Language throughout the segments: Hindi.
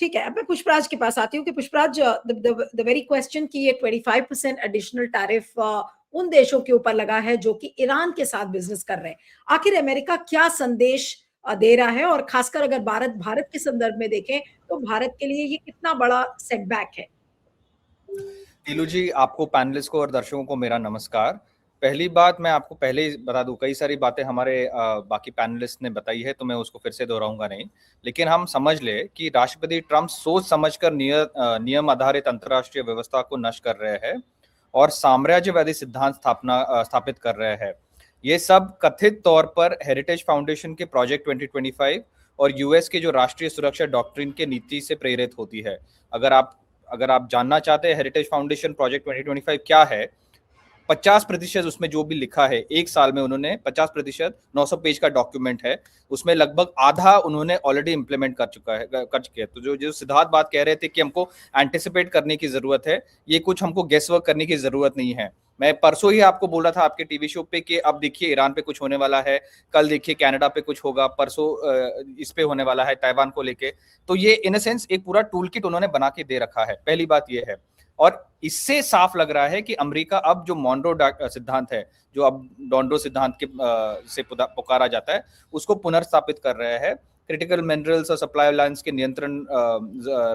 ठीक है, अब मैं पुष्पराज के पास आती हूँ कि पुष्पराज, द वेरी क्वेश्चन कि ये 25% एडिशनल टैरिफ उन देशों के ऊपर लगा है जो कि ईरान के साथ बिजनेस कर रहे हैं, आखिर अमेरिका क्या संदेश दे रहा है? और खासकर अगर भारत के संदर्भ में देखें तो भारत के लिए ये कितना बड़ा सेटबैक है? नीलू जी, आपको, पैनलिस्ट को और दर्शकों को मेरा नमस्कार। पहली बात मैं आपको पहले ही बता दूं, कई सारी बातें हमारे बाकी पैनलिस्ट ने बताई है तो मैं उसको फिर से दोहराऊंगा नहीं, लेकिन हम समझ ले कि राष्ट्रपति ट्रंप सोच समझकर नियम आधारित अंतर्राष्ट्रीय व्यवस्था को नष्ट कर रहे हैं और साम्राज्यवादी सिद्धांत स्थापित कर रहे हैं। ये सब कथित तौर पर हेरिटेज फाउंडेशन के प्रोजेक्ट 2025 और यूएस के जो राष्ट्रीय सुरक्षा डॉक्ट्रिन के नीति से प्रेरित होती है। अगर आप जानना चाहते हैं हेरिटेज फाउंडेशन प्रोजेक्ट 2025 क्या है, 50% उसमें जो भी लिखा है, एक साल में उन्होंने 50%, 900 पेज का डॉक्यूमेंट है, उसमें लगभग आधा उन्होंने ऑलरेडी इंप्लीमेंट कर चुके हैं। तो जो सिद्धार्थ बात कह रहे थे कि हमको एंटिसिपेट करने की जरूरत है, ये कुछ हमको गेस वर्क करने की जरूरत नहीं है। मैं परसों ही आपको बोला था आपके टीवी शो पे कि अब देखिए ईरान पे कुछ होने वाला है, कल देखिए कनाडा पे कुछ होगा, परसों इस पे होने वाला है ताइवान को लेके। तो ये इन अ सेंस एक पूरा टूल किट उन्होंने बना के दे रखा है, पहली बात ये है। और इससे साफ लग रहा है कि अमेरिका अब जो मॉन्ड्रो सिद्धांत है, जो अब डॉन्ड्रो सिद्धांत के से पुकारा जाता है, उसको पुनर्स्थापित कर रहे हैं। क्रिटिकल मिनरल्स और सप्लाई लाइन्स के नियंत्रण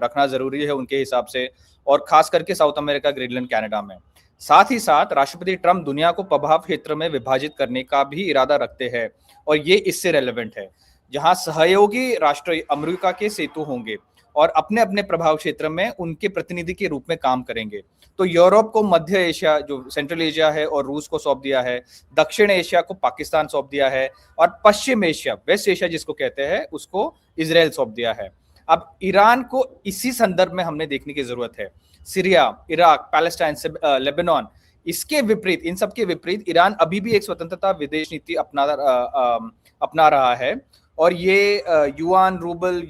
रखना जरूरी है उनके हिसाब से, और खास करके साउथ अमेरिका, ग्रीनलैंड, कनाडा में। साथ ही साथ राष्ट्रपति ट्रंप दुनिया को प्रभाव क्षेत्र में विभाजित करने का भी इरादा रखते हैं, और ये इससे रेलेवेंट है, जहां सहयोगी राष्ट्र अमेरिका के सेतु होंगे और अपने अपने प्रभाव क्षेत्र में उनके प्रतिनिधि के रूप में काम करेंगे। तो यूरोप को मध्य एशिया, जो सेंट्रल एशिया है, और रूस को सौंप दिया है, दक्षिण एशिया को पाकिस्तान सौंप दिया है, और पश्चिम एशिया, वेस्ट एशिया जिसको कहते हैं, उसको इजराइल सौंप दिया है। अब ईरान को इसी संदर्भ में हमने देखने की जरूरत है। सीरिया, इराक, पैलेस्टाइन, लेबनान, इसके विपरीत, इन सब के विपरीत ईरान अभी भी एक स्वतंत्रता विदेश नीति अपना रहा है, और ये युआन, रूबल,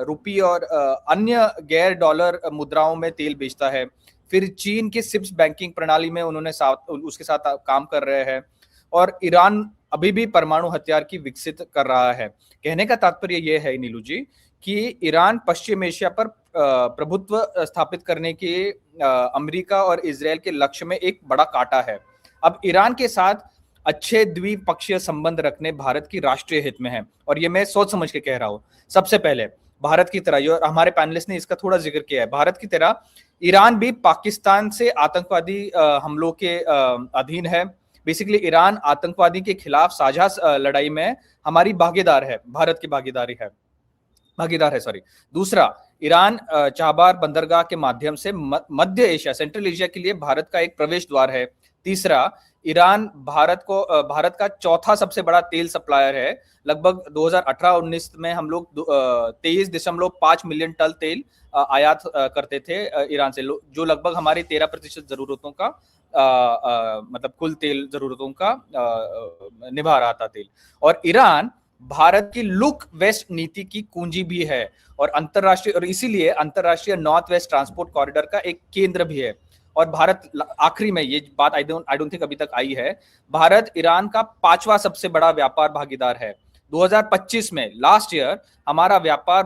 रुपी और अन्य गैर डॉलर मुद्राओं में तेल बेचता है। फिर चीन के सिप्स बैंकिंग प्रणाली में उन्होंने उसके साथ काम कर रहे हैं, और ईरान अभी भी परमाणु हथियार की विकसित कर रहा है। कहने का तात्पर्य यह है नीलू जी कि ईरान पश्चिम एशिया पर प्रभुत्व स्थापित करने के अमेरिका और इजराइल के लक्ष्य में एक बड़ा कांटा है। अब ईरान के साथ अच्छे द्विपक्षीय संबंध रखने भारत की राष्ट्रीय हित में है, और ये मैं सोच समझ के कह रहा हूं। सबसे पहले भारत की तरह, और हमारे पैनलिस्ट ने इसका थोड़ा जिक्र किया है, भारत की तरह ईरान भी पाकिस्तान से आतंकवादी हमलों के अधीन है। बेसिकली ईरान आतंकवादी के खिलाफ साझा लड़ाई में हमारी भागीदार है, भारत की भागीदार है, सॉरी। दूसरा, ईरान चाबहार बंदरगाह के माध्यम से मध्य एशिया, सेंट्रल एशिया के लिए भारत का एक प्रवेश द्वार है। तीसरा, ईरान भारत का चौथा सबसे बड़ा तेल सप्लायर है। लगभग 2018-19 में हम लोग 23.5 मिलियन टन तेल आयात करते थे ईरान से, जो लगभग हमारी 13% जरूरतों का मतलब कुल तेल जरूरतों का निभा रहा था तेल। और ईरान भारत की लुक वेस्ट नीति की कुंजी भी है, और इसीलिए अंतरराष्ट्रीय नॉर्थ वेस्ट ट्रांसपोर्ट कॉरिडोर का एक केंद्र भी है। और भारत, आखिरी में ये बात आई डोंट थिंक अभी तक आई है, भारत ईरान का 5वां सबसे बड़ा व्यापार भागीदार है। 2025 में, लास्ट ईयर, हमारा व्यापार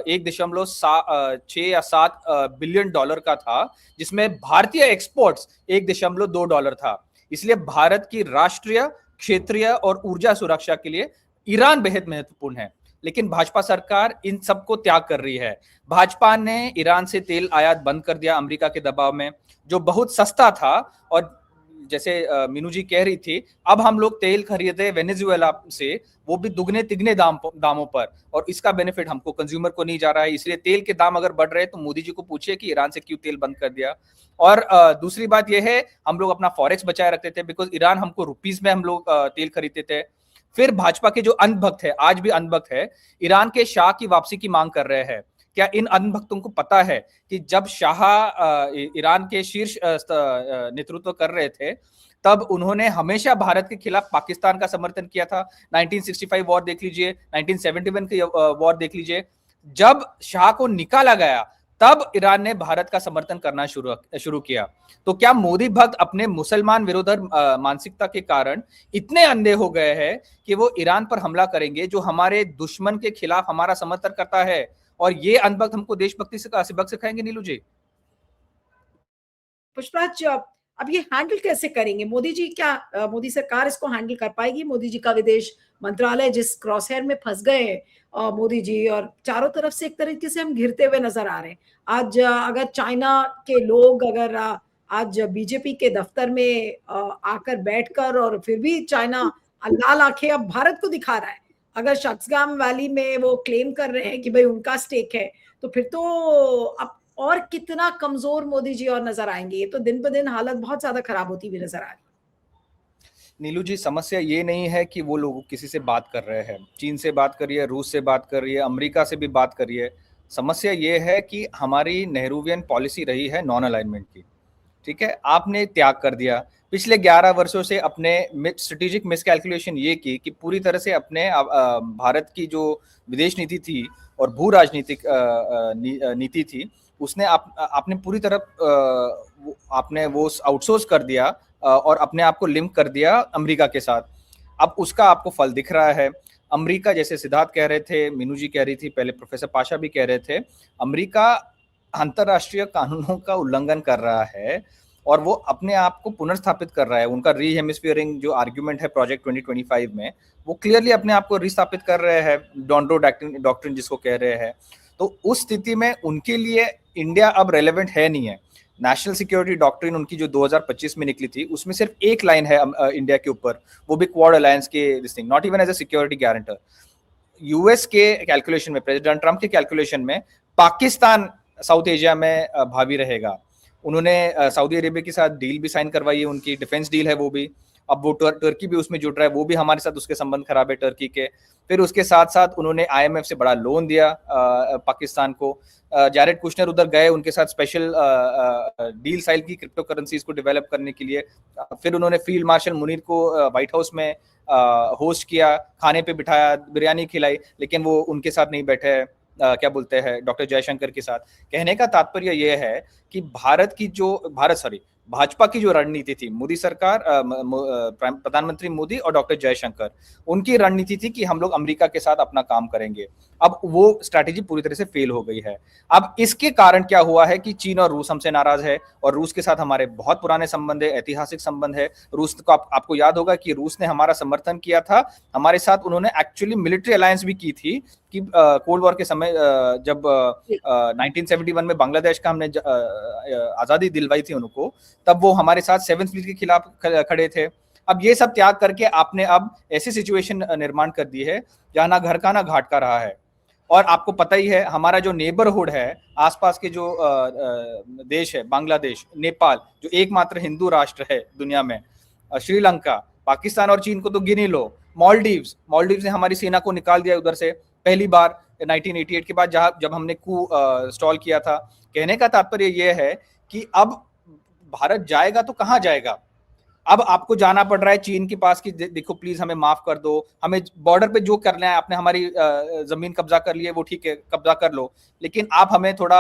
1.6 या 7 बिलियन डॉलर का था, जिसमें भारतीय एक्सपोर्ट्स $1.2 था। इसलिए भारत की राष्ट्रीय, क्षेत्रीय और ऊर्जा सुरक्षा के लिए ईरान बेहद महत्वपूर्ण है। लेकिन भाजपा सरकार इन सबको त्याग कर रही है। भाजपा ने ईरान से तेल आयात बंद कर दिया अमेरिका के दबाव में, जो बहुत सस्ता था, और जैसे मीनू जी कह रही थी, अब हम लोग तेल खरीदे वेनेजुएला से, वो भी दुगने तिगने दामों पर, और इसका बेनिफिट हमको, कंज्यूमर को नहीं जा रहा है। इसलिए तेल के दाम अगर बढ़ रहे हैं तो मोदी जी को पूछिए कि ईरान से क्यों तेल बंद कर दिया। और दूसरी बात यह है, हम लोग अपना फॉरेक्स बचाए रखते थे, बिकॉज ईरान हमको रुपीज में हम लोग तेल खरीदते थे। फिर भाजपा के जो अंधभक्त है, आज भी अंधभक्त है, ईरान के शाह की वापसी की मांग कर रहे हैं। क्या इन अंधभक्तों को पता है कि जब शाह ईरान के शीर्ष नेतृत्व कर रहे थे, तब उन्होंने हमेशा भारत के खिलाफ पाकिस्तान का समर्थन किया था। 1965 वॉर देख लीजिए, 1971 की वॉर देख लीजिए। जब शाह को निकाला गया, तब ईरान ने भारत का समर्थन करना शुरू किया। तो क्या मोदी भक्त अपने मुसलमान विरोधी मानसिकता के कारण इतने अंधे हो गए हैं कि वो ईरान पर हमला करेंगे, जो हमारे दुश्मन के खिलाफ हमारा समर्थन करता है, और ये अंधभक्त हमको देशभक्ति से सबक सिखाएंगे नीलू जी? पुष्पराज, अब ये हैंडल कैसे करेंगे मोदी जी? क्या मोदी सरकार इसको हैंडल कर पाएगी? मोदी जी का विदेश मंत्रालय जिस क्रॉसहेयर में फंस गए मोदी जी, और चारों तरफ से एक तरीके से हम घिरते हुए नजर आ रहे हैं। आज अगर चाइना के लोग अगर आज बीजेपी के दफ्तर में आकर बैठकर, और फिर भी चाइना लाल आंखें अब भारत को दिखा रहा है, अगर शक्सगाम वैली में वो क्लेम कर रहे हैं कि भाई उनका स्टेक है, तो फिर तो अब और कितना कमजोर मोदी जी और नजर आएंगे। ये तो दिन ब दिन हालत बहुत ज्यादा खराब होती हुई नजर आ रही है। नीलू जी, समस्या ये नहीं है कि वो लोग किसी से बात कर रहे हैं, चीन से बात करिए, रूस से बात करिए, अमेरिका से भी बात करिए। समस्या ये है कि हमारी नेहरूवियन पॉलिसी रही है नॉन अलाइनमेंट की। ठीक है, आपने त्याग कर दिया पिछले 11 वर्षों से, अपने स्ट्रेटेजिक मिसकैलकुलेशन ये की कि पूरी तरह से अपने भारत की जो विदेश नीति थी और भू राजनीतिक नीति थी, उसने आपने पूरी तरह आपने वो आउटसोर्स कर दिया और अपने आप को लिंक कर दिया अमेरिका के साथ। अब उसका आपको फल दिख रहा है। अमेरिका, जैसे सिद्धार्थ कह रहे थे, मीनू जी कह रही थी, पहले प्रोफेसर पाशा भी कह रहे थे, अमेरिका अंतरराष्ट्रीय कानूनों का उल्लंघन कर रहा है और वो अपने आप को पुनर्स्थापित कर रहा है। उनका री हेमिस्फीयरिंग जो आर्ग्यूमेंट है प्रोजेक्ट 2025 में, वो क्लियरली अपने आप को रिस्थापित कर रहे हैं, डॉन्ड्रो डॉक्ट्रिन जिसको कह रहे हैं। तो उस स्थिति में उनके लिए इंडिया अब रेलेवेंट है नहीं है। नेशनल सिक्योरिटी डॉक्ट्रिन उनकी जो 2025 में निकली थी, उसमें सिर्फ एक लाइन है इंडिया के ऊपर, वो भी क्वाड अलायंस के this thing, not even as a security guarantor. US के कैलकुलेशन में, प्रेसिडेंट ट्रंप के कैलकुलेशन में, पाकिस्तान साउथ एशिया में भावी रहेगा। उन्होंने सऊदी अरेबिया के साथ डील भी साइन करवाई है, उनकी डिफेंस डील है वो भी। अब वो टर्की भी उसमें जुड़ रहा है, वो भी हमारे साथ उसके संबंध खराब है टर्की के। फिर उसके साथ साथ उन्होंने आईएमएफ से बड़ा लोन दिया पाकिस्तान को। जैरेड कुशनर उधर गए, उनके साथ स्पेशल डील साइन की क्रिप्टो करेंसीज को डेवलप करने के लिए। फिर उन्होंने फील्ड मार्शल मुनीर को व्हाइट हाउस में होस्ट किया, खाने पे बिठाया, बिरयानी खिलाई, लेकिन वो उनके साथ नहीं बैठे, क्या बोलते हैं, डॉक्टर जयशंकर के साथ। कहने का तात्पर्य यह है कि भाजपा की जो रणनीति थी, मोदी सरकार, प्रधानमंत्री मोदी और डॉक्टर जयशंकर, उनकी रणनीति थी कि हम लोग अमेरिका के साथ अपना काम करेंगे। अब वो स्ट्रैटेजी पूरी तरह से फेल हो गई है। अब इसके कारण क्या हुआ है कि चीन और रूस हमसे नाराज है, और रूस के साथ हमारे बहुत पुराने संबंध है, ऐतिहासिक संबंध है। रूस को आपको याद होगा कि रूस ने हमारा समर्थन किया था, हमारे साथ उन्होंने एक्चुअली मिलिट्री अलायंस भी की थी कि कोल्ड वॉर के समय जब 1971 में बांग्लादेश का हमने आजादी दिलवाई थी उनको, तब वो हमारे साथ 7th फ्लीट के खिलाफ खड़े थे। अब ये सब त्याग करके आपने अब ऐसी सिचुएशन निर्माण कर दी है जहां ना घर का ना घाट का रहा है। और आपको पता ही है, हमारा जो नेबरहुड है, आसपास के जो देश है, बांग्लादेश, नेपाल, जो एकमात्र हिंदू राष्ट्र है दुनिया में, श्रीलंका, पाकिस्तान और चीन को तो गिन ही लो, मालदीव्स ने हमारी सेना को निकाल दिया उधर से पहली बार 1988 के बाद, जब हमने कू स्टॉल किया था। कहने का तात्पर्य यह है कि अब भारत जाएगा तो कहां जाएगा? अब आपको जाना पड़ रहा है चीन के पास कि देखो प्लीज हमें माफ कर दो, हमें बॉर्डर पे जो करना है, आपने हमारी जमीन कब्जा कर ली है, वो ठीक है, कब्जा कर लो, लेकिन आप हमें थोड़ा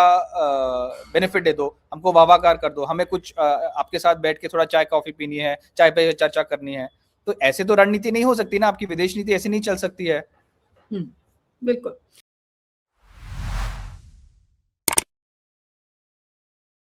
बेनिफिट दे दो, हमको वाहवाकार कर दो, हमें कुछ आपके साथ बैठ के थोड़ा चाय कॉफी पीनी है, चाय पे चर्चा करनी है। तो ऐसे तो रणनीति नहीं हो सकती ना, आपकी विदेश नीति ऐसे नहीं चल सकती है। बिल्कुल।